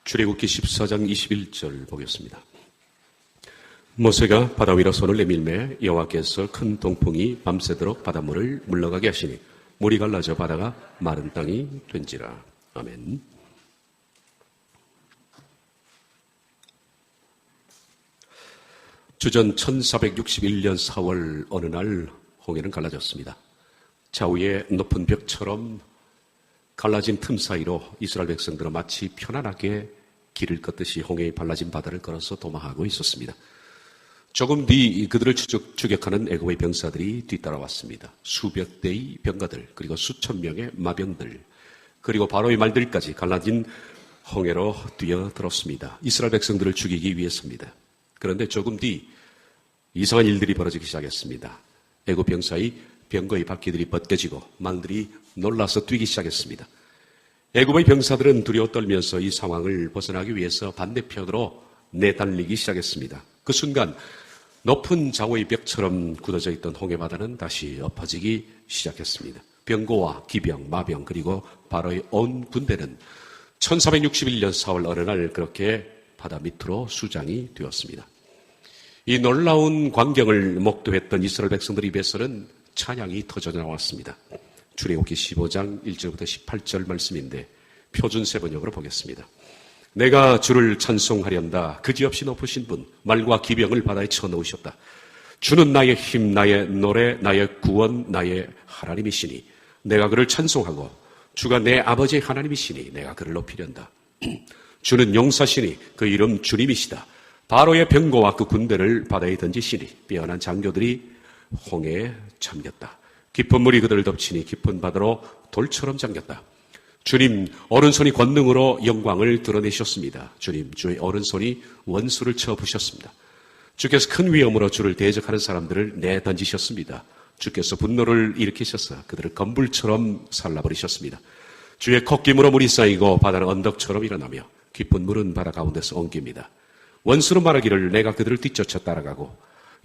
출애굽기 14장 21절 보겠습니다. 모세가 바다 위로 손을 내밀매 여호와께서 큰 동풍이 밤새도록 바닷물을 물러가게 하시니 물이 갈라져 바다가 마른 땅이 된지라. 아멘. 주전 1461년 4월 어느 날 홍해는 갈라졌습니다. 좌우에 높은 벽처럼 갈라진 틈 사이로 이스라엘 백성들은 마치 편안하게 길을 걷듯이 홍해의 발라진 바다를 걸어서 도망하고 있었습니다. 조금 뒤 그들을 추격하는 애굽의 병사들이 뒤따라왔습니다. 수백 대의 병가들, 그리고 수천 명의 마병들, 그리고 바로의 말들까지 갈라진 홍해로 뛰어들었습니다. 이스라엘 백성들을 죽이기 위해서입니다. 그런데 조금 뒤 이상한 일들이 벌어지기 시작했습니다. 애굽 병사의 병거의 바퀴들이 벗겨지고 말들이 놀라서 뛰기 시작했습니다. 애굽의 병사들은 두려워 떨면서 이 상황을 벗어나기 위해서 반대편으로 내달리기 시작했습니다. 그 순간 높은 좌우의 벽처럼 굳어져 있던 홍해바다는 다시 엎어지기 시작했습니다. 병거와 기병, 마병, 그리고 바로의 온 군대는 1461년 4월 어느 날 그렇게 바다 밑으로 수장이 되었습니다. 이 놀라운 광경을 목도했던 이스라엘 백성들 입에서는 찬양이 터져 나왔습니다. 출애굽기 15장 1절부터 18절 말씀인데 표준세 번역으로 보겠습니다. 내가 주를 찬송하련다. 그지없이 높으신 분, 말과 기병을 바다에 쳐넣으셨다. 주는 나의 힘, 나의 노래, 나의 구원, 나의 하나님이시니 내가 그를 찬송하고 주가 내 아버지의 하나님이시니 내가 그를 높이련다. 주는 용사시니 그 이름 주님이시다. 바로의 병거와 그 군대를 바다에 던지시니 빼어난 장교들이 홍해에 잠겼다. 깊은 물이 그들을 덮치니 깊은 바다로 돌처럼 잠겼다. 주님 오른손이 권능으로 영광을 드러내셨습니다. 주님 주의 오른손이 원수를 쳐부셨습니다. 주께서 큰 위엄으로 주를 대적하는 사람들을 내던지셨습니다. 주께서 분노를 일으키셔서 그들을 건불처럼 살라버리셨습니다. 주의 콧김으로 물이 쌓이고 바다는 언덕처럼 일어나며 깊은 물은 바다 가운데서 옮깁니다. 원수는 말하기를 내가 그들을 뒤쫓아 따라가고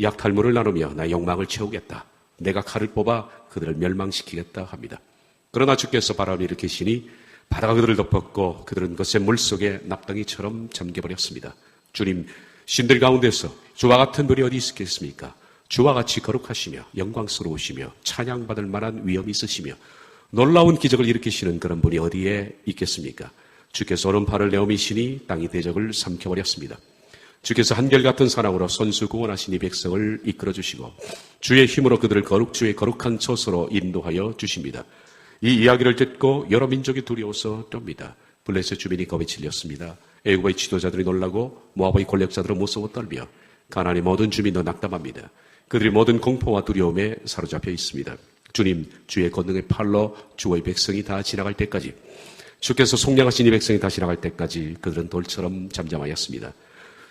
약탈물을 나누며 나의 욕망을 채우겠다. 내가 칼을 뽑아 그들을 멸망시키겠다 합니다. 그러나 주께서 바람을 일으키시니 바다가 그들을 덮었고 그들은 그새 물속에 납덩이처럼 잠겨버렸습니다. 주님, 신들 가운데서 주와 같은 분이 어디 있겠습니까? 주와 같이 거룩하시며 영광스러우시며 찬양받을 만한 위엄이 있으시며 놀라운 기적을 일으키시는 그런 분이 어디에 있겠습니까? 주께서 오른팔을 내어미시니 땅이 대적을 삼켜버렸습니다. 주께서 한결같은 사랑으로 선수 구원하신 이 백성을 이끌어주시고 주의 힘으로 그들을 주의 거룩한 처소로 인도하여 주십니다. 이 이야기를 듣고 여러 민족이 두려워서 떱니다. 블레셋 주민이 겁에 질렸습니다. 애굽의 지도자들이 놀라고 모압의 권력자들은 무서워 떨며 가나안의 모든 주민도 낙담합니다. 그들이 모든 공포와 두려움에 사로잡혀 있습니다. 주님, 주의 권능의 팔로 주의 백성이 다 지나갈 때까지, 주께서 속량하신 이 백성이 다 지나갈 때까지 그들은 돌처럼 잠잠하였습니다.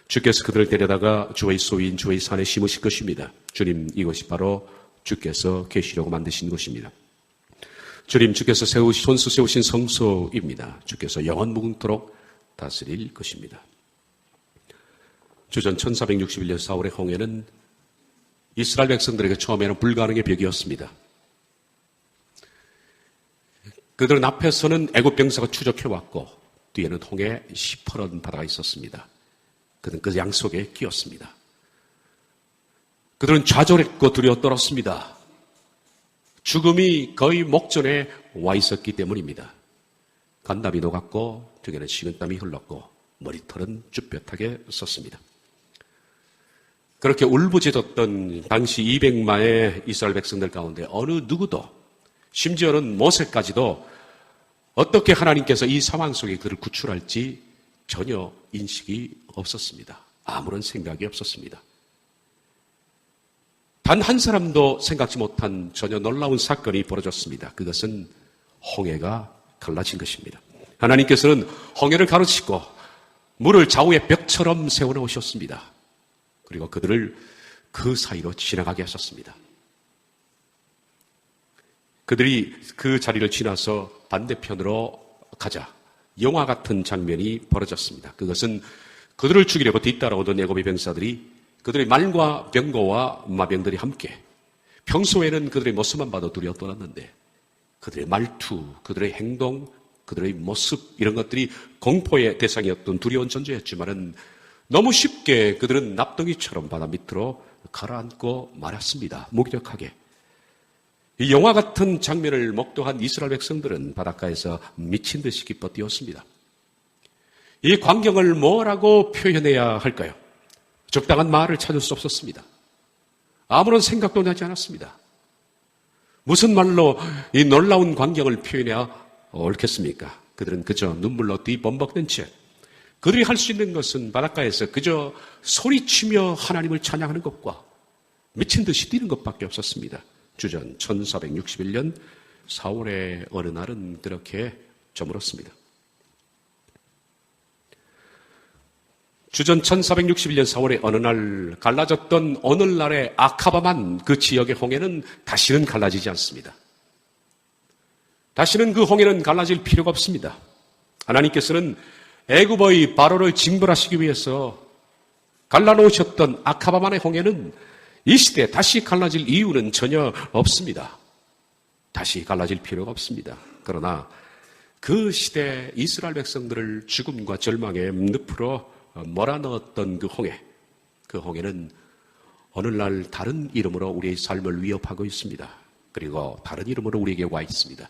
주께서 그들을 데려다가 주의 소유인 주의 산에 심으실 것입니다. 주님, 이것이 바로 주께서 계시려고 만드신 것입니다. 주님, 주께서 손수 세우신 성소입니다. 주께서 영원 무궁토록 다스릴 것입니다. 주전 1461년 4월의 홍해는 이스라엘 백성들에게 처음에는 불가능의 벽이었습니다. 그들은 앞에서는 애굽 병사가 추적해왔고 뒤에는 홍해 시퍼런 바다가 있었습니다. 그들은 그 양 속에 끼었습니다. 그들은 좌절했고 두려워 떨었습니다. 죽음이 거의 목전에 와 있었기 때문입니다. 간담이 녹았고 등에는 식은땀이 흘렀고 머리털은 쭈뼛하게 섰습니다. 그렇게 울부짖었던 당시 200만의 이스라엘 백성들 가운데 어느 누구도, 심지어는 모세까지도 어떻게 하나님께서 이 상황 속에 그들을 구출할지 전혀 인식이 없었습니다. 아무런 생각이 없었습니다. 단 한 사람도 생각지 못한 전혀 놀라운 사건이 벌어졌습니다. 그것은 홍해가 갈라진 것입니다. 하나님께서는 홍해를 가로치고 물을 좌우의 벽처럼 세워놓으셨습니다. 그리고 그들을 그 사이로 지나가게 하셨습니다. 그들이 그 자리를 지나서 반대편으로 가자 영화 같은 장면이 벌어졌습니다. 그것은 그들을 죽이려고 뒤따라오던 애굽의 병사들이 그들의 말과 병거와 마병들이 함께, 평소에는 그들의 모습만 봐도 두려워 떨었는데 그들의 말투, 그들의 행동, 그들의 모습 이런 것들이 공포의 대상이었던 두려운 존재였지만은 너무 쉽게 그들은 납덩이처럼 바다 밑으로 가라앉고 말았습니다. 무기력하게. 이 영화 같은 장면을 목도한 이스라엘 백성들은 바닷가에서 미친 듯이 기뻐 뛰었습니다. 이 광경을 뭐라고 표현해야 할까요? 적당한 말을 찾을 수 없었습니다. 아무런 생각도 나지 않았습니다. 무슨 말로 이 놀라운 광경을 표현해야 옳겠습니까? 그들은 그저 눈물로 뒤범벅된 채 그들이 할 수 있는 것은 바닷가에서 그저 소리치며 하나님을 찬양하는 것과 미친 듯이 뛰는 것밖에 없었습니다. 주전 1461년 4월의 어느 날은 그렇게 저물었습니다. 주전 1461년 4월의 어느 날 갈라졌던 오늘날의 아카바만 그 지역의 홍해는 다시는 갈라지지 않습니다. 다시는 그 홍해는 갈라질 필요가 없습니다. 하나님께서는 애굽의 바로를 징벌하시기 위해서 갈라놓으셨던 아카바만의 홍해는 이 시대에 다시 갈라질 이유는 전혀 없습니다. 다시 갈라질 필요가 없습니다. 그러나 그 시대 이스라엘 백성들을 죽음과 절망의 늪으로 몰아넣었던 그 홍해는 오늘날 다른 이름으로 우리의 삶을 위협하고 있습니다. 그리고 다른 이름으로 우리에게 와 있습니다.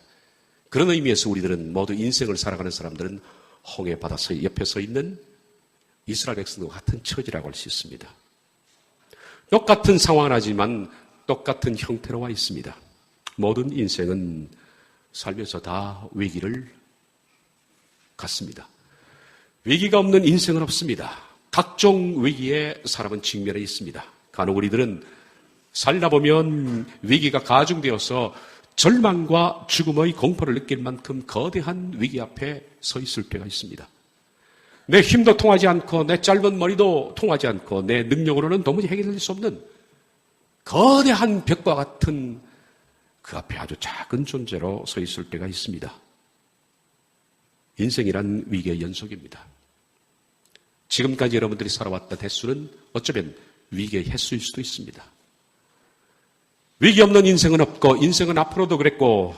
그런 의미에서 우리들은 모두 인생을 살아가는 사람들은 홍해 바다 옆에 서 있는 이스라엘 백성과 같은 처지라고 할 수 있습니다. 똑같은 상황은 하지만 똑같은 형태로 와 있습니다. 모든 인생은 살면서 다 위기를 갖습니다. 위기가 없는 인생은 없습니다. 각종 위기에 사람은 직면해 있습니다. 간혹 우리들은 살다 보면 위기가 가중되어서 절망과 죽음의 공포를 느낄 만큼 거대한 위기 앞에 서 있을 때가 있습니다. 내 힘도 통하지 않고 내 짧은 머리도 통하지 않고 내 능력으로는 도무지 해결될 수 없는 거대한 벽과 같은 그 앞에 아주 작은 존재로 서 있을 때가 있습니다. 인생이란 위기의 연속입니다. 지금까지 여러분들이 살아왔던 횟수는 어쩌면 위기의 횟수일 수도 있습니다. 위기 없는 인생은 없고 인생은 앞으로도 그랬고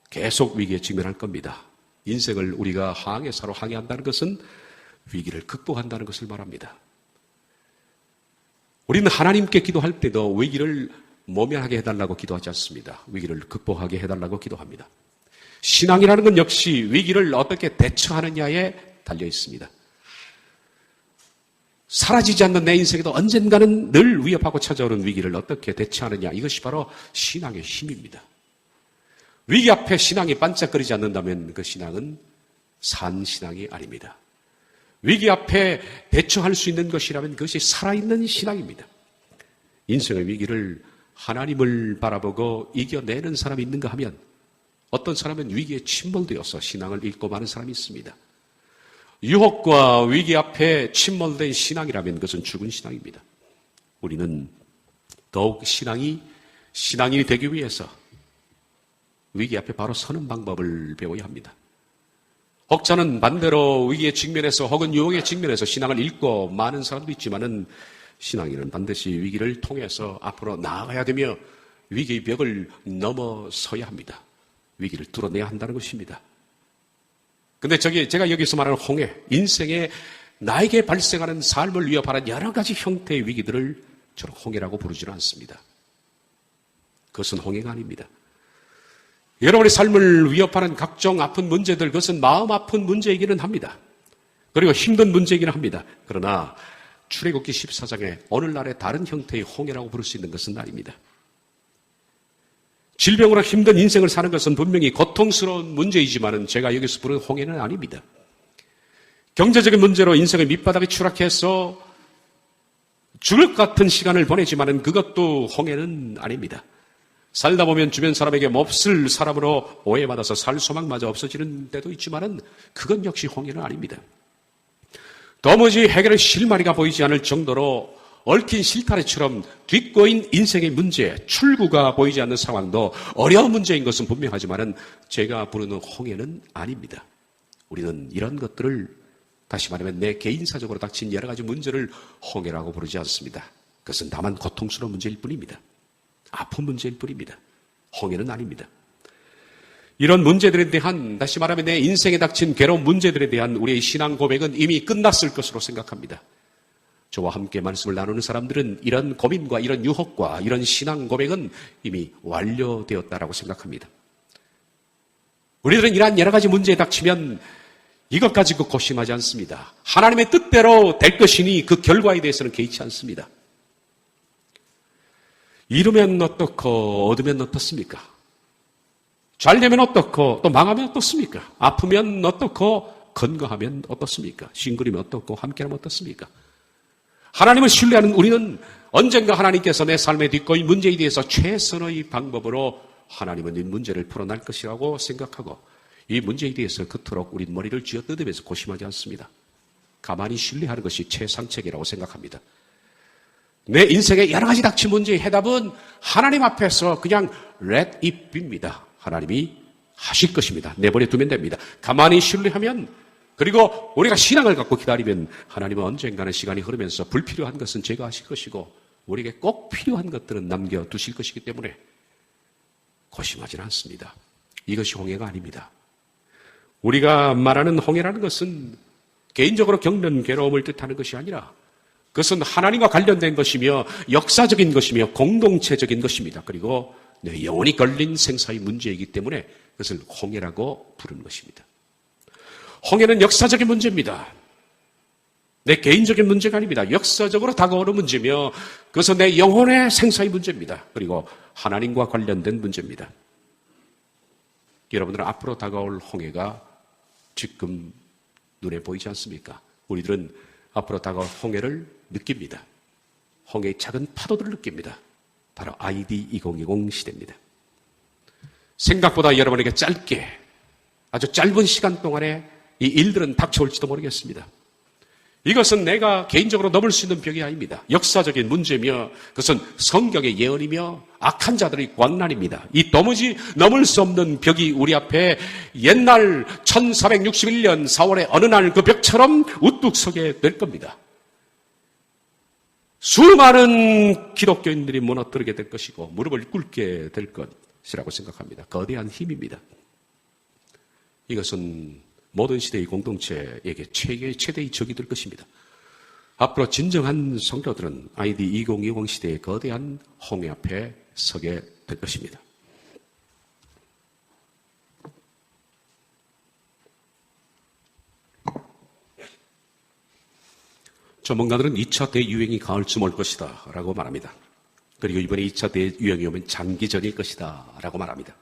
계속 위기에 직면할 겁니다. 인생을 우리가 항해사로 항해한다는 것은 위기를 극복한다는 것을 말합니다. 우리는 하나님께 기도할 때도 위기를 모면하게 해달라고 기도하지 않습니다. 위기를 극복하게 해달라고 기도합니다. 신앙이라는 건 역시 위기를 어떻게 대처하느냐에 달려 있습니다. 사라지지 않는 내 인생에도 언젠가는 늘 위협하고 찾아오는 위기를 어떻게 대처하느냐, 이것이 바로 신앙의 힘입니다. 위기 앞에 신앙이 반짝거리지 않는다면 그 신앙은 산 신앙이 아닙니다. 위기 앞에 대처할 수 있는 것이라면 그것이 살아있는 신앙입니다. 인생의 위기를 하나님을 바라보고 이겨내는 사람이 있는가 하면 어떤 사람은 위기에 침몰되어서 신앙을 잃고 마는 사람이 있습니다. 유혹과 위기 앞에 침몰된 신앙이라면 그것은 죽은 신앙입니다. 우리는 더욱 신앙인이 되기 위해서 위기 앞에 바로 서는 방법을 배워야 합니다. 혹자는 반대로 위기에 직면해서 혹은 유혹에 직면해서 신앙을 잃고 많은 사람도 있지만은 신앙인은 반드시 위기를 통해서 앞으로 나아가야 되며 위기의 벽을 넘어서야 합니다. 위기를 뚫어내야 한다는 것입니다. 근데 제가 여기서 말하는 홍해, 인생에 나에게 발생하는 삶을 위협하는 여러 가지 형태의 위기들을 저는 홍해라고 부르지는 않습니다. 그것은 홍해가 아닙니다. 여러분의 삶을 위협하는 각종 아픈 문제들, 그것은 마음 아픈 문제이기는 합니다. 그리고 힘든 문제이기는 합니다. 그러나 출애굽기 14장에 오늘날의 다른 형태의 홍해라고 부를 수 있는 것은 아닙니다. 질병으로 힘든 인생을 사는 것은 분명히 고통스러운 문제이지만 제가 여기서 부르는 홍해는 아닙니다. 경제적인 문제로 인생의 밑바닥에 추락해서 죽을 것 같은 시간을 보내지만 그것도 홍해는 아닙니다. 살다 보면 주변 사람에게 몹쓸 사람으로 오해받아서 살 소망마저 없어지는 때도 있지만 그건 역시 홍해는 아닙니다. 도무지 해결의 실마리가 보이지 않을 정도로 얽힌 실타래처럼 뒷고인 인생의 문제, 출구가 보이지 않는 상황도 어려운 문제인 것은 분명하지만 제가 부르는 홍해는 아닙니다. 우리는 이런 것들을 다시 말하면 내 개인사적으로 닥친 여러 가지 문제를 홍해라고 부르지 않습니다. 그것은 다만 고통스러운 문제일 뿐입니다. 아픈 문제일 뿐입니다. 홍해는 아닙니다. 이런 문제들에 대한, 다시 말하면 내 인생에 닥친 괴로운 문제들에 대한 우리의 신앙 고백은 이미 끝났을 것으로 생각합니다. 저와 함께 말씀을 나누는 사람들은 이런 고민과 이런 유혹과 이런 신앙 고백은 이미 완료되었다라고 생각합니다. 우리들은 이러한 여러 가지 문제에 닥치면 이것 가지고 고심하지 않습니다. 하나님의 뜻대로 될 것이니 그 결과에 대해서는 개의치 않습니다. 이루면 어떻고 얻으면 어떻습니까? 잘 되면 어떻고 또 망하면 어떻습니까? 아프면 어떻고 건강하면 어떻습니까? 싱글이면 어떻고 함께하면 어떻습니까? 하나님을 신뢰하는 우리는 언젠가 하나님께서 내 삶의 뒷거인 문제에 대해서 최선의 방법으로 하나님은 이 문제를 풀어낼 것이라고 생각하고 이 문제에 대해서 그토록 우리 머리를 쥐어뜯으면서 고심하지 않습니다. 가만히 신뢰하는 것이 최상책이라고 생각합니다. 내 인생의 여러 가지 닥친 문제의 해답은 하나님 앞에서 그냥 let it be입니다. 하나님이 하실 것입니다. 내버려 두면 됩니다. 가만히 신뢰하면, 그리고 우리가 신앙을 갖고 기다리면 하나님은 언젠가는 시간이 흐르면서 불필요한 것은 제가 하실 것이고 우리에게 꼭 필요한 것들은 남겨두실 것이기 때문에 고심하지는 않습니다. 이것이 홍해가 아닙니다. 우리가 말하는 홍해라는 것은 개인적으로 겪는 괴로움을 뜻하는 것이 아니라 그것은 하나님과 관련된 것이며 역사적인 것이며 공동체적인 것입니다. 그리고 내 영혼이 걸린 생사의 문제이기 때문에 그것을 홍해라고 부르는 것입니다. 홍해는 역사적인 문제입니다. 내 개인적인 문제가 아닙니다. 역사적으로 다가오는 문제며 그것은 내 영혼의 생사의 문제입니다. 그리고 하나님과 관련된 문제입니다. 여러분들은 앞으로 다가올 홍해가 지금 눈에 보이지 않습니까? 우리들은 앞으로 다가올 홍해를 느낍니다. 홍해의 작은 파도들을 느낍니다. 바로 ID 2020 시대입니다. 생각보다 여러분에게 짧게, 아주 짧은 시간 동안에 이 일들은 닥쳐올지도 모르겠습니다. 이것은 내가 개인적으로 넘을 수 있는 벽이 아닙니다. 역사적인 문제며 그것은 성경의 예언이며 악한 자들의 광란입니다. 이 도무지 넘을 수 없는 벽이 우리 앞에 옛날 1461년 4월의 어느 날 그 벽처럼 우뚝 서게 될 겁니다. 수많은 기독교인들이 무너뜨리게 될 것이고 무릎을 꿇게 될 것이라고 생각합니다. 거대한 힘입니다. 이것은 모든 시대의 공동체에게 최대의 적이 될 것입니다. 앞으로 진정한 성도들은 ID 2020 시대의 거대한 홍해 앞에 서게 될 것입니다. 전문가들은 2차 대유행이 가을쯤 올 것이다 라고 말합니다. 그리고 이번에 2차 대유행이 오면 장기전일 것이다 라고 말합니다.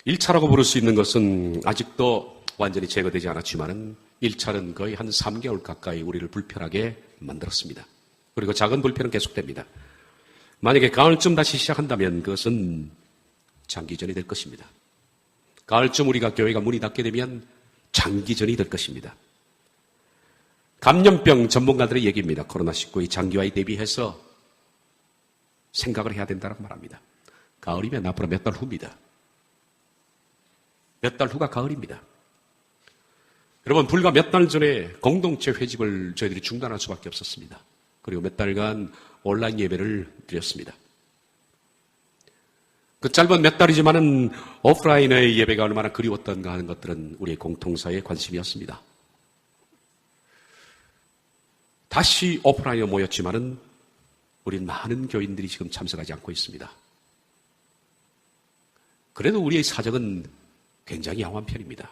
1차라고 부를 수 있는 것은 아직도 완전히 제거되지 않았지만은 1차는 거의 한 3개월 가까이 우리를 불편하게 만들었습니다. 그리고 작은 불편은 계속됩니다. 만약에 가을쯤 다시 시작한다면 그것은 장기전이 될 것입니다. 가을쯤 우리가 교회가 문이 닫게 되면 장기전이 될 것입니다. 감염병 전문가들의 얘기입니다. 코로나19의 장기화에 대비해서 생각을 해야 된다고 말합니다. 가을이면 앞으로 몇 달 후입니다. 몇 달 후가 가을입니다. 여러분, 불과 몇 달 전에 공동체 회집을 저희들이 중단할 수밖에 없었습니다. 그리고 몇 달간 온라인 예배를 드렸습니다. 그 짧은 몇 달이지만은 오프라인의 예배가 얼마나 그리웠던가 하는 것들은 우리의 공통사의 관심이었습니다. 다시 오프라인에 모였지만은 우린 많은 교인들이 지금 참석하지 않고 있습니다. 그래도 우리의 사정은 굉장히 양호한 편입니다.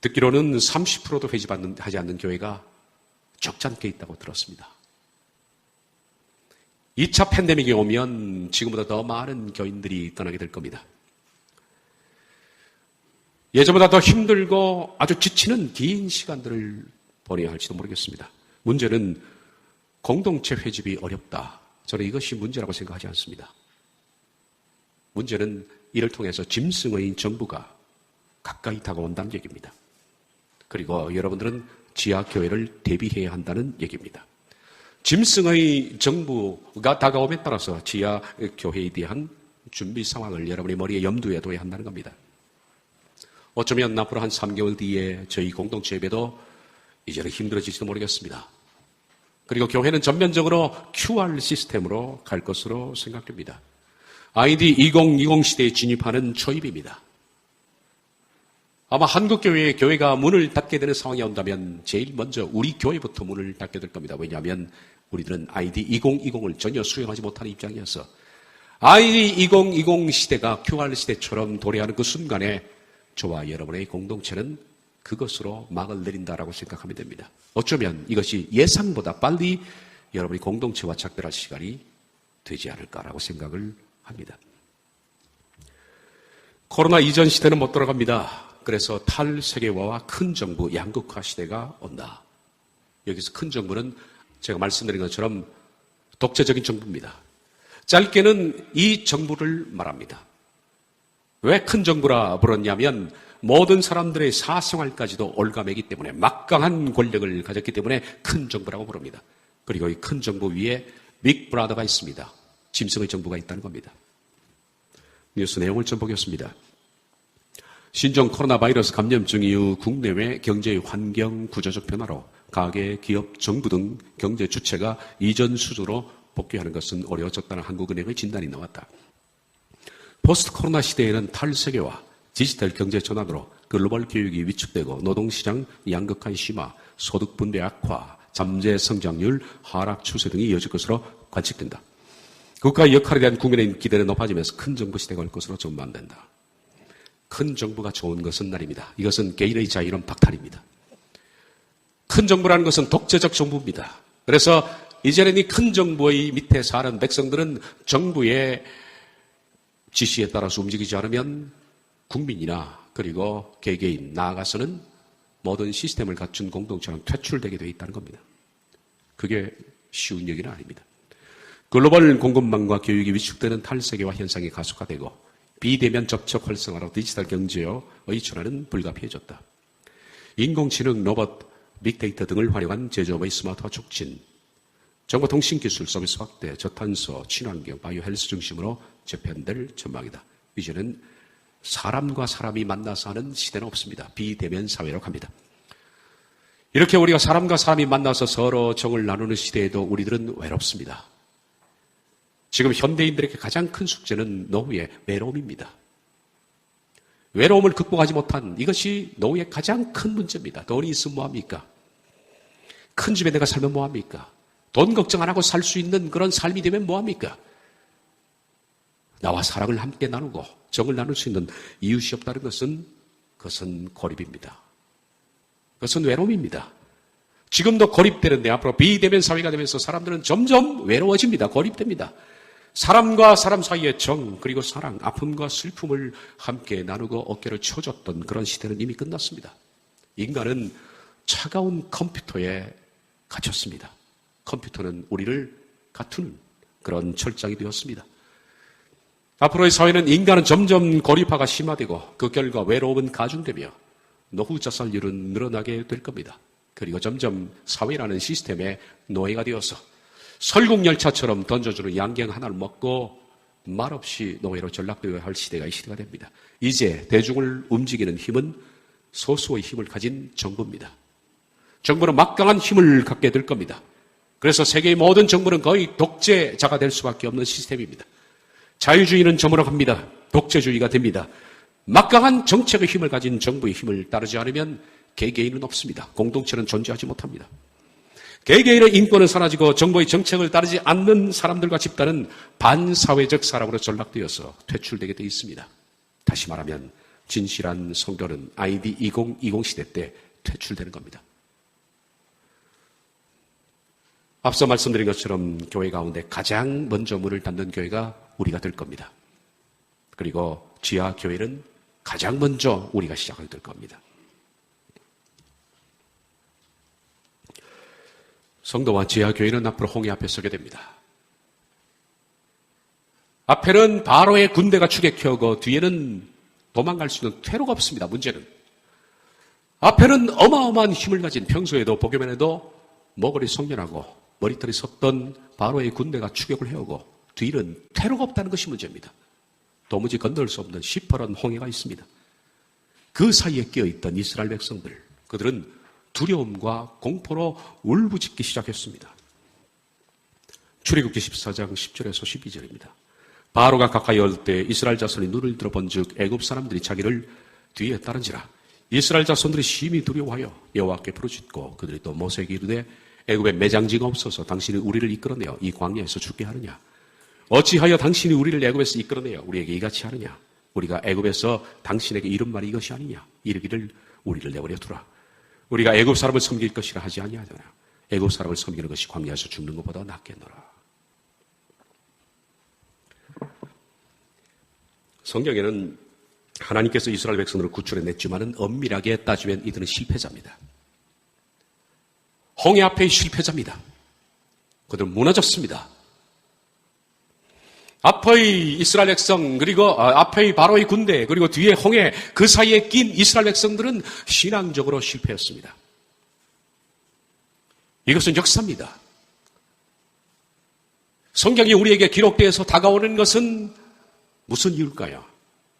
듣기로는 30%도 회집하지 않는 교회가 적지 않게 있다고 들었습니다. 2차 팬데믹이 오면 지금보다 더 많은 교인들이 떠나게 될 겁니다. 예전보다 더 힘들고 아주 지치는 긴 시간들을 보내야 할지도 모르겠습니다. 문제는 공동체 회집이 어렵다. 저는 이것이 문제라고 생각하지 않습니다. 문제는 이를 통해서 짐승의 정부가 가까이 다가온다는 얘기입니다. 그리고 여러분들은 지하교회를 대비해야 한다는 얘기입니다. 짐승의 정부가 다가옴에 따라서 지하교회에 대한 준비 상황을 여러분의 머리에 염두에 둬야 한다는 겁니다. 어쩌면 앞으로 한 3개월 뒤에 저희 공동체 예배도 이제는 힘들어질지도 모르겠습니다. 그리고 교회는 전면적으로 QR 시스템으로 갈 것으로 생각됩니다. ID 2020 시대에 진입하는 초입입니다. 아마 한국교회의 교회가 문을 닫게 되는 상황이 온다면 제일 먼저 우리 교회부터 문을 닫게 될 겁니다. 왜냐하면 우리들은 ID 2020을 전혀 수용하지 못하는 입장이어서 ID 2020 시대가 QR 시대처럼 도래하는 그 순간에 저와 여러분의 공동체는 그것으로 막을 내린다라고 생각하면 됩니다. 어쩌면 이것이 예상보다 빨리 여러분이 공동체와 작별할 시간이 되지 않을까라고 생각을 합니다. 코로나 이전 시대는 못 돌아갑니다. 그래서 탈세계화와 큰 정부, 양극화 시대가 온다. 여기서 큰 정부는 제가 말씀드린 것처럼 독재적인 정부입니다. 짧게는 이 정부를 말합니다. 왜 큰 정부라 불렀냐면 모든 사람들의 사생활까지도 올가매기 때문에 막강한 권력을 가졌기 때문에 큰 정부라고 부릅니다. 그리고 이 큰 정부 위에 빅브라더가 있습니다. 짐승의 정부가 있다는 겁니다. 뉴스 내용을 좀 보겠습니다. 신종 코로나 바이러스 감염증 이후 국내외 경제의 환경 구조적 변화로 가계, 기업, 정부 등 경제 주체가 이전 수준으로 복귀하는 것은 어려워졌다는 한국은행의 진단이 나왔다. 포스트 코로나 시대에는 탈세계화, 디지털 경제 전환으로 글로벌 교육이 위축되고 노동시장 양극화의 심화, 소득 분배 악화, 잠재 성장률 하락 추세 등이 이어질 것으로 관측된다. 국가의 역할에 대한 국민의 기대는 높아지면서 큰 정부 시대가 올 것으로 전망된다. 큰 정부가 좋은 것은 날입니다. 이것은 개인의 자유로운 박탈입니다. 큰 정부라는 것은 독재적 정부입니다. 그래서 이제는 이 큰 정부의 밑에 사는 백성들은 정부의 지시에 따라서 움직이지 않으면 국민이나 그리고 개개인 나아가서는 모든 시스템을 갖춘 공동체는 퇴출되게 되어 있다는 겁니다. 그게 쉬운 얘기는 아닙니다. 글로벌 공급망과 교육이 위축되는 탈세계화 현상이 가속화되고 비대면 접촉 활성화로 디지털 경제의 전환은 불가피해졌다. 인공지능, 로봇, 빅데이터 등을 활용한 제조업의 스마트화 촉진, 정보통신기술 서비스 확대, 저탄소, 친환경, 바이오 헬스 중심으로 재편될 전망이다. 이제는 사람과 사람이 만나서 하는 시대는 없습니다. 비대면 사회로 갑니다. 이렇게 우리가 사람과 사람이 만나서 서로 정을 나누는 시대에도 우리들은 외롭습니다. 지금 현대인들에게 가장 큰 숙제는 노후의 외로움입니다. 외로움을 극복하지 못한 이것이 노후의 가장 큰 문제입니다. 돈이 있으면 뭐합니까? 큰 집에 내가 살면 뭐합니까? 돈 걱정 안 하고 살 수 있는 그런 삶이 되면 뭐합니까? 나와 사랑을 함께 나누고 정을 나눌 수 있는 이웃이 없다는 그것은 고립입니다. 그것은 외로움입니다. 지금도 고립되는데 앞으로 비대면 사회가 되면서 사람들은 점점 외로워집니다. 고립됩니다. 사람과 사람 사이의 정, 그리고 사랑, 아픔과 슬픔을 함께 나누고 어깨를 쳐줬던 그런 시대는 이미 끝났습니다. 인간은 차가운 컴퓨터에 갇혔습니다. 컴퓨터는 우리를 다투는 그런 철장이 되었습니다. 앞으로의 사회는 인간은 점점 고립화가 심화되고 그 결과 외로움은 가중되며 노후 자살률은 늘어나게 될 겁니다. 그리고 점점 사회라는 시스템의 노예가 되어서 설국열차처럼 던져주는 양갱 하나를 먹고 말없이 노예로 전락되어야 할 시대가 이 시대가 됩니다. 이제 대중을 움직이는 힘은 소수의 힘을 가진 정부입니다. 정부는 막강한 힘을 갖게 될 겁니다. 그래서 세계의 모든 정부는 거의 독재자가 될 수밖에 없는 시스템입니다. 자유주의는 저물어 갑니다. 독재주의가 됩니다. 막강한 정책의 힘을 가진 정부의 힘을 따르지 않으면 개개인은 없습니다. 공동체는 존재하지 못합니다. 개개인의 인권은 사라지고 정부의 정책을 따르지 않는 사람들과 집단은 반사회적 사람으로 전락되어서 퇴출되게 되어 있습니다. 다시 말하면 진실한 성도는 ID 2020 시대 때 퇴출되는 겁니다. 앞서 말씀드린 것처럼 교회 가운데 가장 먼저 문을 닫는 교회가 우리가 될 겁니다. 그리고 지하 교회는 가장 먼저 우리가 시작하게 될 겁니다. 성도와 지하 교회는 앞으로 홍해 앞에 서게 됩니다. 앞에는 바로의 군대가 추격해오고 뒤에는 도망갈 수 있는 퇴로가 없습니다. 문제는 앞에는 어마어마한 힘을 가진 평소에도 보기만 해도 머리털이 성면하고 머리털이 섰던 바로의 군대가 추격을 해오고 뒤는 퇴로가 없다는 것이 문제입니다. 도무지 건널 수 없는 시퍼런 홍해가 있습니다. 그 사이에 끼어있던 이스라엘 백성들, 그들은 두려움과 공포로 울부짖기 시작했습니다. 출애굽기 14장 10절에서 12절입니다. 바로가 가까이 올 때 이스라엘 자손이 눈을 들어본즉 애굽 사람들이 자기를 뒤에 따른지라. 이스라엘 자손들이 심히 두려워하여 여호와께 부르짖고 그들이 또 모세에게 이르되 애굽에 매장지가 없어서 당신이 우리를 이끌어내어 이 광야에서 죽게 하느냐? 어찌하여 당신이 우리를 애굽에서 이끌어내어 우리에게 이같이 하느냐? 우리가 애굽에서 당신에게 이른 말이 이것이 아니냐? 이르기를 우리를 내버려 두라. 우리가 애굽 사람을 섬길 것이라 하지 아니하더라. 애굽 사람을 섬기는 것이 광야에서 죽는 것보다 낫겠노라. 성경에는 하나님께서 이스라엘 백성들을 구출해냈지만은 엄밀하게 따지면 이들은 실패자입니다. 홍해 앞의 실패자입니다. 그들은 무너졌습니다. 앞의 이스라엘 백성 그리고 앞의 바로의 군대 그리고 뒤에 홍해 그 사이에 낀 이스라엘 백성들은 신앙적으로 실패했습니다. 이것은 역사입니다. 성경이 우리에게 기록되어서 다가오는 것은 무슨 이유일까요?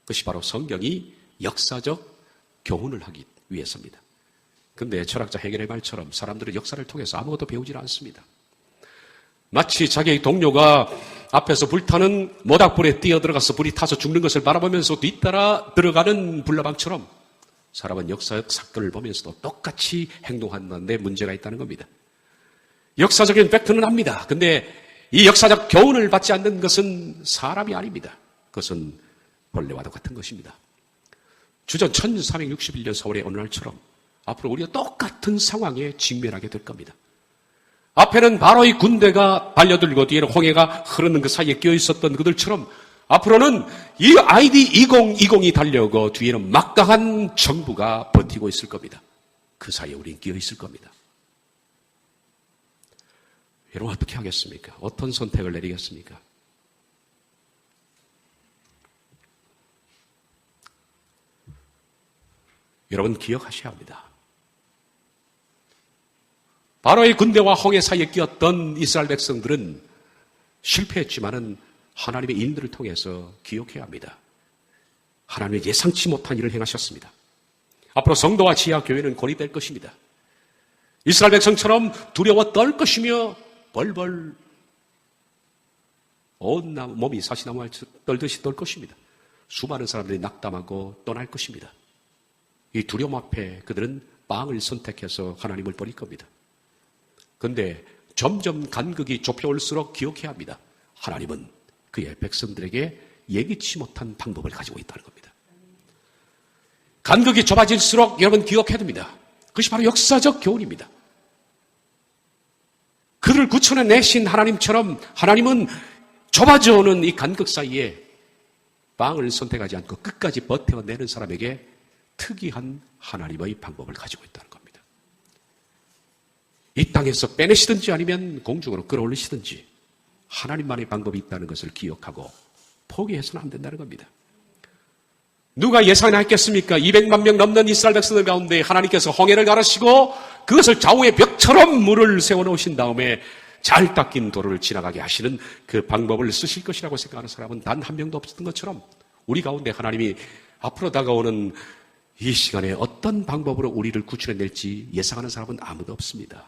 그것이 바로 성경이 역사적 교훈을 하기 위해서입니다. 그런데 철학자 헤겔의 말처럼 사람들은 역사를 통해서 아무것도 배우질 않습니다. 마치 자기의 동료가 앞에서 불타는 모닥불에 뛰어들어가서 불이 타서 죽는 것을 바라보면서 뒤따라 들어가는 불나방처럼 사람은 역사적 사건을 보면서도 똑같이 행동하는데 문제가 있다는 겁니다. 역사적인 팩트는 압니다. 근데 이 역사적 교훈을 받지 않는 것은 사람이 아닙니다. 그것은 벌레와도 같은 것입니다. 주전 1361년 4월의 어느 날처럼 앞으로 우리가 똑같은 상황에 직면하게 될 겁니다. 앞에는 바로의 군대가 달려들고 뒤에는 홍해가 흐르는 그 사이에 끼어 있었던 그들처럼 앞으로는 이 ID 2020이 달려오고 뒤에는 막강한 정부가 버티고 있을 겁니다. 그 사이에 우리는 끼어 있을 겁니다. 여러분 어떻게 하겠습니까? 어떤 선택을 내리겠습니까? 여러분 기억하셔야 합니다. 바로의 군대와 홍해 사이에 끼었던 이스라엘 백성들은 실패했지만은 하나님의 인들을 통해서 기억해야 합니다. 하나님의 예상치 못한 일을 행하셨습니다. 앞으로 성도와 지하 교회는 고립될 것입니다. 이스라엘 백성처럼 두려워 떨 것이며 벌벌 온 몸이 사시나무를 떨듯이 떨 것입니다. 수많은 사람들이 낙담하고 떠날 것입니다. 이 두려움 앞에 그들은 빵을 선택해서 하나님을 버릴 겁니다. 그런데 점점 간극이 좁혀올수록 기억해야 합니다. 하나님은 그의 백성들에게 예기치 못한 방법을 가지고 있다는 겁니다. 간극이 좁아질수록 여러분 기억해야 됩니다. 그것이 바로 역사적 교훈입니다. 그들을 구천해내신 하나님처럼 하나님은 좁아져오는 이 간극 사이에 빵을 선택하지 않고 끝까지 버텨내는 사람에게 특이한 하나님의 방법을 가지고 있다는 겁니다. 이 땅에서 빼내시든지 아니면 공중으로 끌어올리시든지 하나님만의 방법이 있다는 것을 기억하고 포기해서는 안 된다는 겁니다. 누가 예상했겠습니까? 200만 명 넘는 이스라엘 백성들 가운데 하나님께서 홍해를 가르시고 그것을 좌우의 벽처럼 물을 세워놓으신 다음에 잘 닦인 도로를 지나가게 하시는 그 방법을 쓰실 것이라고 생각하는 사람은 단 한 명도 없었던 것처럼 우리 가운데 하나님이 앞으로 다가오는 이 시간에 어떤 방법으로 우리를 구출해낼지 예상하는 사람은 아무도 없습니다.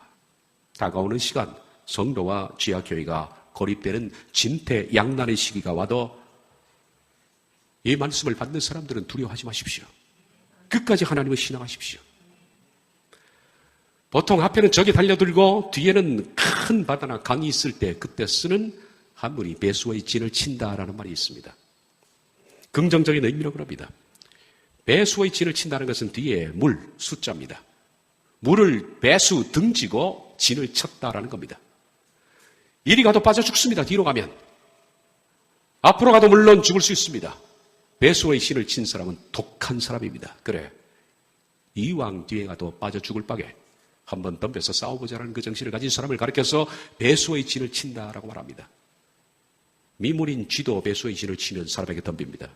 다가오는 시간, 성도와 지하교회가 고립되는 진퇴양난의 시기가 와도 이 말씀을 받는 사람들은 두려워하지 마십시오. 끝까지 하나님을 신앙하십시오. 보통 앞에는 적이 달려들고 뒤에는 큰 바다나 강이 있을 때 그때 쓰는 한문이 배수의 진을 친다라는 말이 있습니다. 긍정적인 의미로 그럽니다. 배수의 진을 친다는 것은 뒤에 물, 숫자입니다. 물을 배수 등지고 진을 쳤다라는 겁니다. 이리 가도 빠져 죽습니다. 뒤로 가면. 앞으로 가도 물론 죽을 수 있습니다. 배수의 진을 친 사람은 독한 사람입니다. 그래. 이왕 뒤에 가도 빠져 죽을 바에 한번 덤벼서 싸워보자라는 그 정신을 가진 사람을 가리켜서 배수의 진을 친다라고 말합니다. 미물인 쥐도 배수의 진을 치면 사람에게 덤빕니다.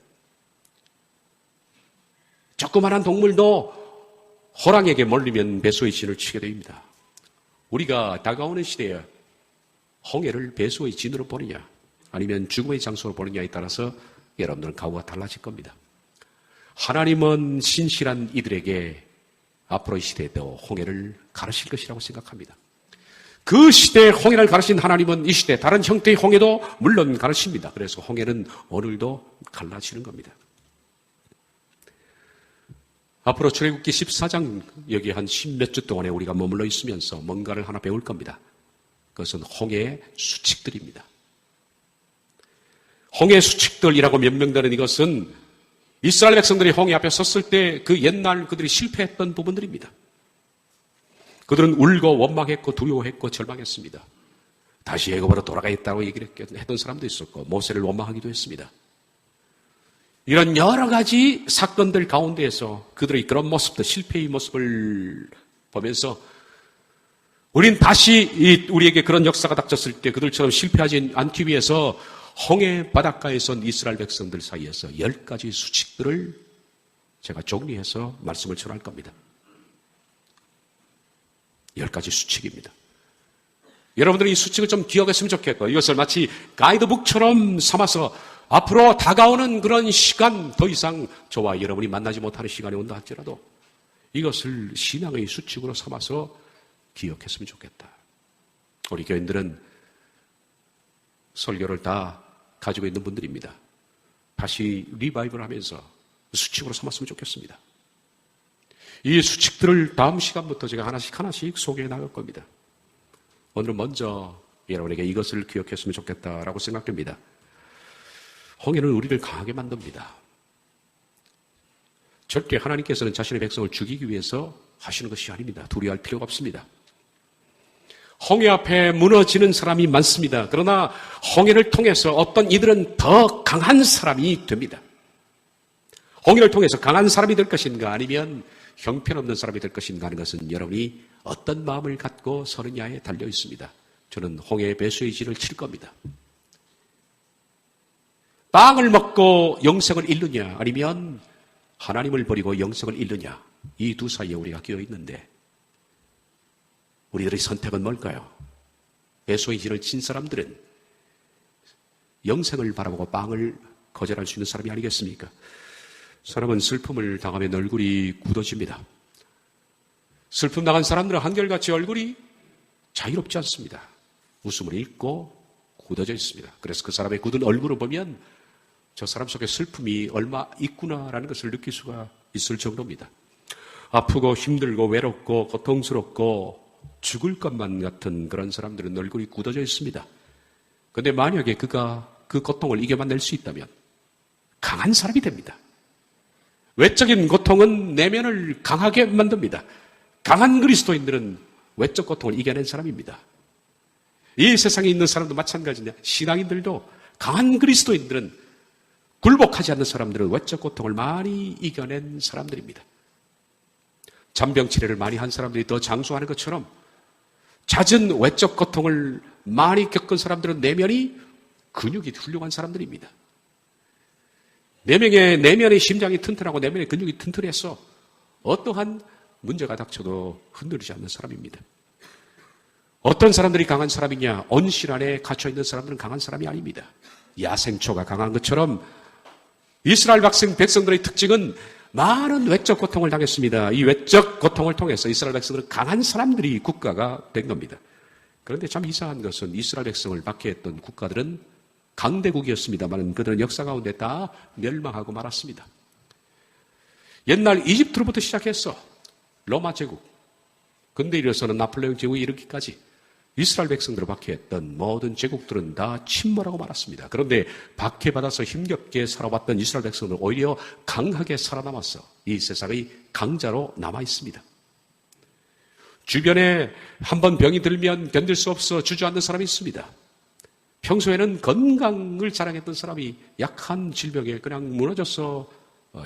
조그만한 동물도 호랑이에게 몰리면 배수의 진을 치게 됩니다. 우리가 다가오는 시대에 홍해를 배수의 진으로 보느냐 아니면 죽음의 장소로 보느냐에 따라서 여러분들은 각오가 달라질 겁니다. 하나님은 신실한 이들에게 앞으로의 시대에도 홍해를 가르칠 것이라고 생각합니다. 그 시대의 홍해를 가르친 하나님은 이 시대 다른 형태의 홍해도 물론 가르칩니다. 그래서 홍해는 오늘도 갈라지는 겁니다. 앞으로 출애굽기 14장 여기 한 10몇 주 동안에 우리가 머물러 있으면서 뭔가를 하나 배울 겁니다. 그것은 홍해의 수칙들입니다. 홍해 수칙들이라고 명명되는 이것은 이스라엘 백성들이 홍해 앞에 섰을 때 그 옛날 그들이 실패했던 부분들입니다. 그들은 울고 원망했고 두려워했고 절망했습니다. 다시 애굽으로 돌아가겠다고 얘기를 했던 사람도 있었고 모세를 원망하기도 했습니다. 이런 여러 가지 사건들 가운데에서 그들의 그런 모습들, 실패의 모습을 보면서 우린 다시 우리에게 그런 역사가 닥쳤을 때 그들처럼 실패하지 않기 위해서 홍해 바닷가에 선 이스라엘 백성들 사이에서 10가지 수칙들을 제가 정리해서 말씀을 전할 겁니다. 10가지 수칙입니다. 여러분들이 이 수칙을 좀 기억했으면 좋겠고 이것을 마치 가이드북처럼 삼아서 앞으로 다가오는 그런 시간 더 이상 저와 여러분이 만나지 못하는 시간이 온다 할지라도 이것을 신앙의 수칙으로 삼아서 기억했으면 좋겠다. 우리 교인들은 설교를 다 가지고 있는 분들입니다. 다시 리바이벌 하면서 수칙으로 삼았으면 좋겠습니다. 이 수칙들을 다음 시간부터 제가 하나씩 소개해 나갈 겁니다. 오늘은 먼저 여러분에게 이것을 기억했으면 좋겠다라고 생각됩니다. 홍해는 우리를 강하게 만듭니다. 절대 하나님께서는 자신의 백성을 죽이기 위해서 하시는 것이 아닙니다. 두려워할 필요가 없습니다. 홍해 앞에 무너지는 사람이 많습니다. 그러나 홍해를 통해서 어떤 이들은 더 강한 사람이 됩니다. 홍해를 통해서 강한 사람이 될 것인가 아니면 형편없는 사람이 될 것인가 하는 것은 여러분이 어떤 마음을 갖고 서느냐에 달려 있습니다. 저는 홍해의 배수의 진을 칠 겁니다. 빵을 먹고 영생을 잃느냐 아니면 하나님을 버리고 영생을 잃느냐 이 두 사이에 우리가 끼어 있는데 우리들의 선택은 뭘까요? 배수의 진을 친 사람들은 영생을 바라보고 빵을 거절할 수 있는 사람이 아니겠습니까? 사람은 슬픔을 당하면 얼굴이 굳어집니다. 슬픔 당한 사람들은 한결같이 얼굴이 자유롭지 않습니다. 웃음을 잃고 굳어져 있습니다. 그래서 그 사람의 굳은 얼굴을 보면 저 사람 속에 슬픔이 얼마 있구나라는 것을 느낄 수가 있을 정도입니다. 아프고 힘들고 외롭고 고통스럽고 죽을 것만 같은 그런 사람들은 얼굴이 굳어져 있습니다. 그런데 만약에 그가 그 고통을 이겨낼 수 있다면 강한 사람이 됩니다. 외적인 고통은 내면을 강하게 만듭니다. 강한 그리스도인들은 외적 고통을 이겨낸 사람입니다. 이 세상에 있는 사람도 마찬가지냐. 신앙인들도 강한 그리스도인들은 굴복하지 않는 사람들은 외적 고통을 많이 이겨낸 사람들입니다. 잔병 치레를 많이 한 사람들이 더 장수하는 것처럼 잦은 외적 고통을 많이 겪은 사람들은 내면이 근육이 훌륭한 사람들입니다. 내면의 심장이 튼튼하고 내면의 근육이 튼튼해서 어떠한 문제가 닥쳐도 흔들리지 않는 사람입니다. 어떤 사람들이 강한 사람이냐? 온실 안에 갇혀있는 사람들은 강한 사람이 아닙니다. 야생초가 강한 것처럼 이스라엘 백성들의 특징은 많은 외적 고통을 당했습니다. 이 외적 고통을 통해서 이스라엘 백성들은 강한 사람들이 국가가 된 겁니다. 그런데 참 이상한 것은 이스라엘 백성을 박해했던 국가들은 강대국이었습니다만 그들은 역사 가운데 다 멸망하고 말았습니다. 옛날 이집트로부터 시작해서 로마 제국, 근대 이르러서는 나폴레옹 제국이 이르기까지 이스라엘 백성들을 박해했던 모든 제국들은 다 침몰하고 말았습니다. 그런데 박해받아서 힘겹게 살아왔던 이스라엘 백성들은 오히려 강하게 살아남아서 이 세상의 강자로 남아있습니다. 주변에 한번 병이 들면 견딜 수 없어 주저앉는 사람이 있습니다. 평소에는 건강을 자랑했던 사람이 약한 질병에 그냥 무너져서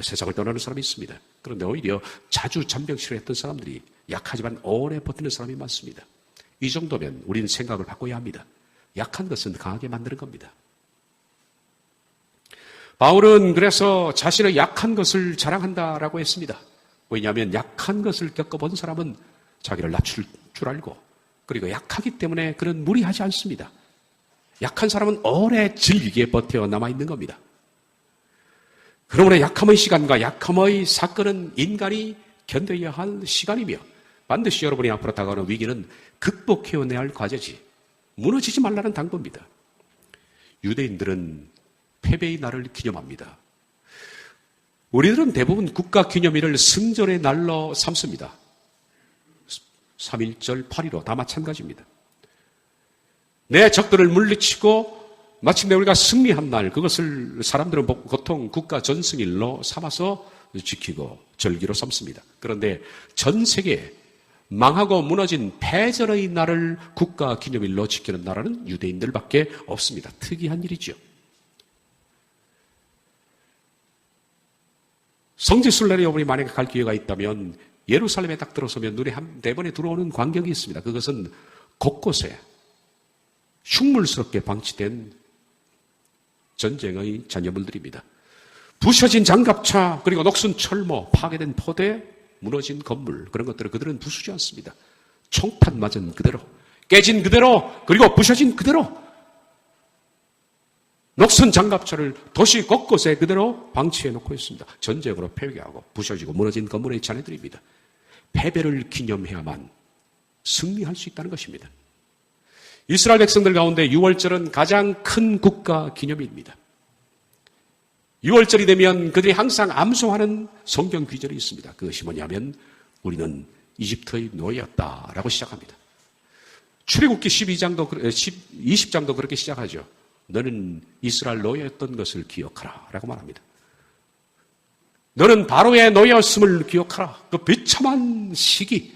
세상을 떠나는 사람이 있습니다. 그런데 오히려 자주 잔병치를 했던 사람들이 약하지만 오래 버티는 사람이 많습니다. 이 정도면 우리는 생각을 바꿔야 합니다. 약한 것은 강하게 만드는 겁니다. 바울은 그래서 자신의 약한 것을 자랑한다라고 했습니다. 왜냐하면 약한 것을 겪어본 사람은 자기를 낮출 줄 알고 그리고 약하기 때문에 그는 무리하지 않습니다. 약한 사람은 오래 질기게 버텨 남아있는 겁니다. 그러므로 약함의 시간과 약함의 사건은 인간이 견뎌야 할 시간이며 반드시 여러분이 앞으로 다가오는 위기는 극복해내야 할 과제지 무너지지 말라는 당부입니다. 유대인들은 패배의 날을 기념합니다. 우리들은 대부분 국가 기념일을 승전의 날로 삼습니다. 3.1절, 8.15 다 마찬가지입니다. 내 적들을 물리치고 마침내 우리가 승리한 날, 그것을 사람들은 보통 국가 전승일로 삼아서 지키고 절기로 삼습니다. 그런데 전 세계에 망하고 무너진 패전의 날을 국가 기념일로 지키는 나라는 유대인들밖에 없습니다. 특이한 일이죠. 성지순례를 여러분이 만약에 갈 기회가 있다면 예루살렘에 딱 들어서면 눈에 네 번에 들어오는 광경이 있습니다. 그것은 곳곳에 흉물스럽게 방치된 전쟁의 잔여물들입니다. 부셔진 장갑차, 그리고 녹슨 철모, 파괴된 포대, 무너진 건물, 그런 것들을 그들은 부수지 않습니다. 총탄 맞은 그대로, 깨진 그대로, 그리고 부셔진 그대로 녹슨 장갑차를 도시 곳곳에 그대로 방치해 놓고 있습니다. 전쟁으로 패배하고 부셔지고 무너진 건물의 잔해들입니다. 패배를 기념해야만 승리할 수 있다는 것입니다. 이스라엘 백성들 가운데 6월절은 가장 큰 국가 기념일입니다. 6월절이 되면 그들이 항상 암송하는 성경 귀절이 있습니다. 그것이 뭐냐면 우리는 이집트의 노예였다라고 시작합니다. 출애굽기 20장도 그렇게 시작하죠. 너는 이스라엘 노예였던 것을 기억하라 라고 말합니다. 너는 바로의 노예였음을 기억하라. 그 비참한 시기,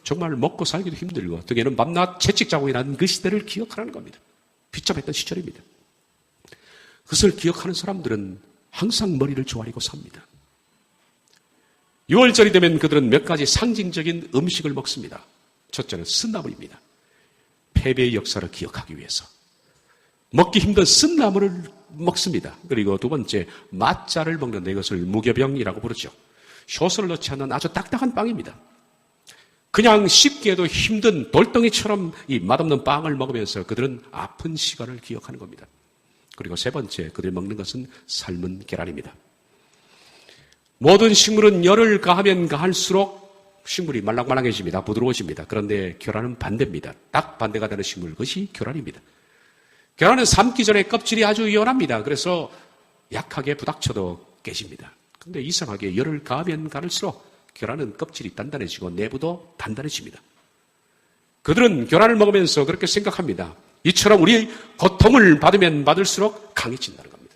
정말 먹고 살기도 힘들고 등에는 밤낮 채찍 자국이 난 그 시대를 기억하라는 겁니다. 비참했던 시절입니다. 그것을 기억하는 사람들은 항상 머리를 조아리고 삽니다. 6월절이 되면 그들은 몇 가지 상징적인 음식을 먹습니다. 첫째는 쓴나물입니다. 패배의 역사를 기억하기 위해서 먹기 힘든 쓴나물을 먹습니다. 그리고 두 번째, 맛자를 먹는데 이것을 무교병이라고 부르죠. 효소를 넣지 않는 아주 딱딱한 빵입니다. 그냥 씹기에도 힘든 돌덩이처럼 이 맛없는 빵을 먹으면서 그들은 아픈 시간을 기억하는 겁니다. 그리고 세 번째, 그들이 먹는 것은 삶은 계란입니다. 모든 식물은 열을 가하면 가할수록 식물이 말랑말랑해집니다. 부드러워집니다. 그런데 계란은 반대입니다. 딱 반대가 되는 식물, 그것이 계란입니다. 계란은 삶기 전에 껍질이 아주 연합니다. 그래서 약하게 부닥쳐도 깨집니다. 그런데 이상하게 열을 가하면 가할수록 계란은 껍질이 단단해지고 내부도 단단해집니다. 그들은 계란을 먹으면서 그렇게 생각합니다. 이처럼 우리 고통을 받으면 받을수록 강해진다는 겁니다.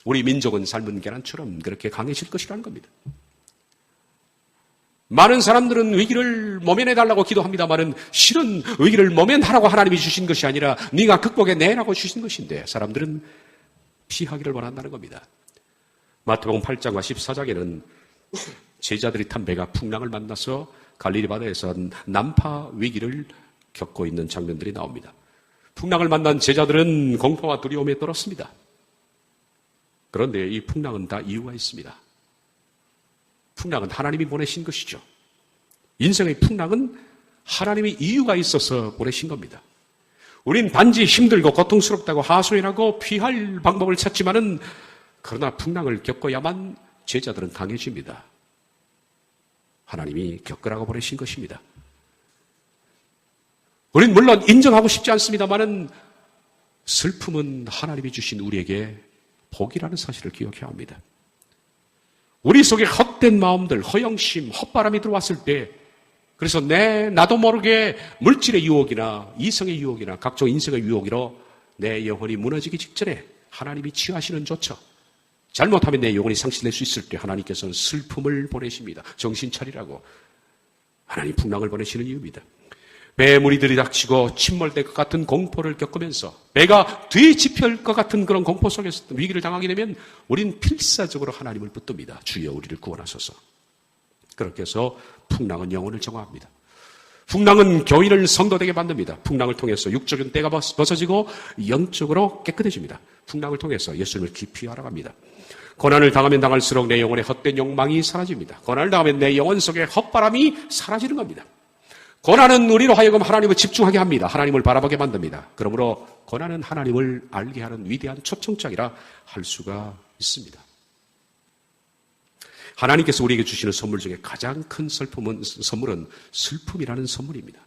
우리 민족은 삶은 계란처럼 그렇게 강해질 것이라는 겁니다. 많은 사람들은 위기를 모면해달라고 기도합니다만은 실은 위기를 모면하라고 하나님이 주신 것이 아니라 네가 극복해내라고 주신 것인데 사람들은 피하기를 원한다는 겁니다. 마태복음 8장과 14장에는 제자들이 탄 배가 풍랑을 만나서 갈릴리 바다에서 난파 위기를 겪고 있는 장면들이 나옵니다. 풍랑을 만난 제자들은 공포와 두려움에 떨었습니다. 그런데 이 풍랑은 다 이유가 있습니다. 풍랑은 하나님이 보내신 것이죠. 인생의 풍랑은 하나님의 이유가 있어서 보내신 겁니다. 우린 단지 힘들고 고통스럽다고 하소연하고 피할 방법을 찾지만은 그러나 풍랑을 겪어야만 제자들은 강해집니다. 하나님이 겪으라고 보내신 것입니다. 우린 물론 인정하고 싶지 않습니다만은 슬픔은 하나님이 주신 우리에게 복이라는 사실을 기억해야 합니다. 우리 속에 헛된 마음들, 허영심, 헛바람이 들어왔을 때 그래서 나도 모르게 물질의 유혹이나 이성의 유혹이나 각종 인생의 유혹으로 내 영혼이 무너지기 직전에 하나님이 취하시는 조처, 잘못하면 내 영혼이 상실될 수 있을 때 하나님께서는 슬픔을 보내십니다. 정신 차리라고 하나님 풍랑을 보내시는 이유입니다. 배에 물이 들이닥치고 침몰될 것 같은 공포를 겪으면서 배가 뒤집힐 것 같은 그런 공포 속에서 위기를 당하게 되면 우린 필사적으로 하나님을 붙듭니다. 주여 우리를 구원하소서. 그렇게 해서 풍랑은 영혼을 정화합니다. 풍랑은 교인을 성도되게 만듭니다. 풍랑을 통해서 육적인 때가 벗어지고 영적으로 깨끗해집니다. 풍랑을 통해서 예수님을 깊이 알아갑니다. 고난을 당하면 당할수록 내 영혼의 헛된 욕망이 사라집니다. 고난을 당하면 내 영혼 속의 헛바람이 사라지는 겁니다. 고난은 우리로 하여금 하나님을 집중하게 합니다. 하나님을 바라보게 만듭니다. 그러므로 고난은 하나님을 알게 하는 위대한 초청장이라 할 수가 있습니다. 하나님께서 우리에게 주시는 선물 중에 가장 큰 선물은 슬픔이라는 선물입니다.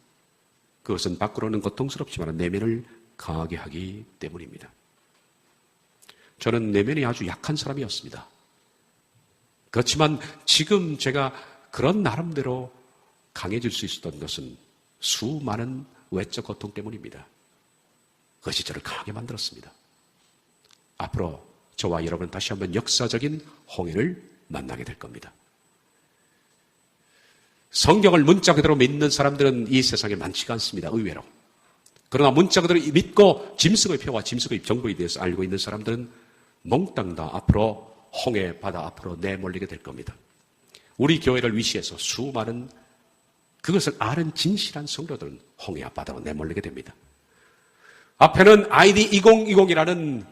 그것은 밖으로는 고통스럽지만 내면을 강하게 하기 때문입니다. 저는 내면이 아주 약한 사람이었습니다. 그렇지만 지금 제가 그런 나름대로 강해질 수 있었던 것은 수많은 외적 고통 때문입니다. 그것이 저를 강하게 만들었습니다. 앞으로 저와 여러분은 다시 한번 역사적인 홍해를 만나게 될 겁니다. 성경을 문자 그대로 믿는 사람들은 이 세상에 많지가 않습니다. 의외로. 그러나 문자 그대로 믿고 짐승의 표와 짐승의 정보에 대해서 알고 있는 사람들은 몽땅 다 앞으로 홍해 바다 앞으로 내몰리게 될 겁니다. 우리 교회를 위시해서 수많은 그것을 아는 진실한 성도들은 홍해 앞바다로 내몰리게 됩니다. 앞에는 ID 2020이라는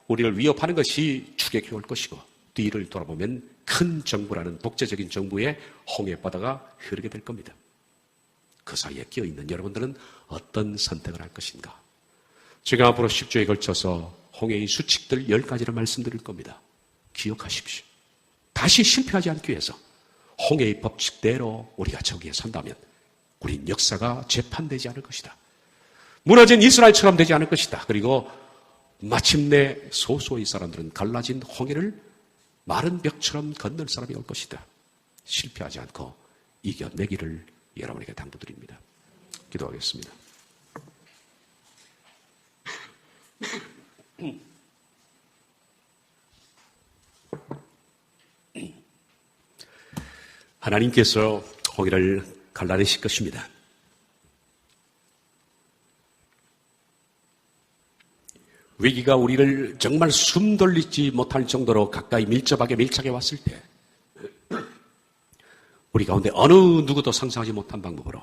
우리를 위협하는 것이 추격해 올 것이고 뒤를 돌아보면 큰 정부라는 독재적인 정부의 홍해 바다가 흐르게 될 겁니다. 그 사이에 끼어있는 여러분들은 어떤 선택을 할 것인가? 제가 앞으로 10주에 걸쳐서 홍해의 수칙들 10가지를 말씀드릴 겁니다. 기억하십시오. 다시 실패하지 않기 위해서 홍해의 법칙대로 우리가 저기에 산다면 우린 역사가 재판되지 않을 것이다. 무너진 이스라엘처럼 되지 않을 것이다. 그리고 마침내 소수의 사람들은 갈라진 홍해를 마른 벽처럼 건널 사람이 올 것이다. 실패하지 않고 이겨내기를 여러분에게 당부드립니다. 기도하겠습니다. 하나님께서 홍해를 갈라내실 것입니다. 위기가 우리를 정말 숨 돌리지 못할 정도로 가까이 밀착해 왔을 때 우리 가운데 어느 누구도 상상하지 못한 방법으로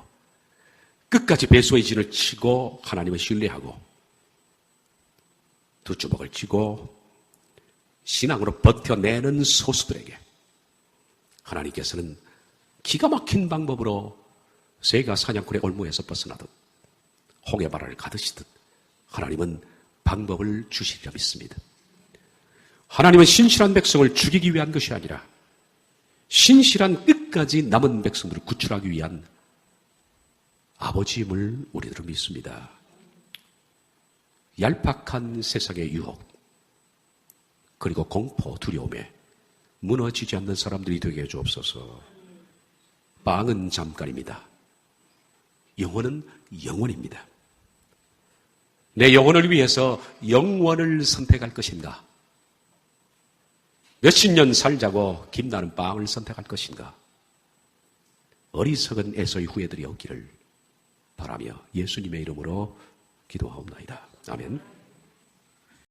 끝까지 배수의 진을 치고 하나님을 신뢰하고 두 주먹을 쥐고 신앙으로 버텨내는 소수들에게 하나님께서는 기가 막힌 방법으로 새가 사냥꾼의 올무에서 벗어나듯 홍해바다를 가두시듯 하나님은 방법을 주시리라 믿습니다. 하나님은 신실한 백성을 죽이기 위한 것이 아니라 신실한 끝까지 남은 백성들을 구출하기 위한 아버지임을 우리들은 믿습니다. 얄팍한 세상의 유혹 그리고 공포, 두려움에 무너지지 않는 사람들이 되게 해주옵소서. 빵은 잠깐입니다. 영혼은 영원입니다. 내 영혼을 위해서 영원을 선택할 것인가? 몇십 년 살자고 김나는 빵을 선택할 것인가? 어리석은 에서의 후예들이 없기를 바라며 예수님의 이름으로 기도하옵나이다. 아멘.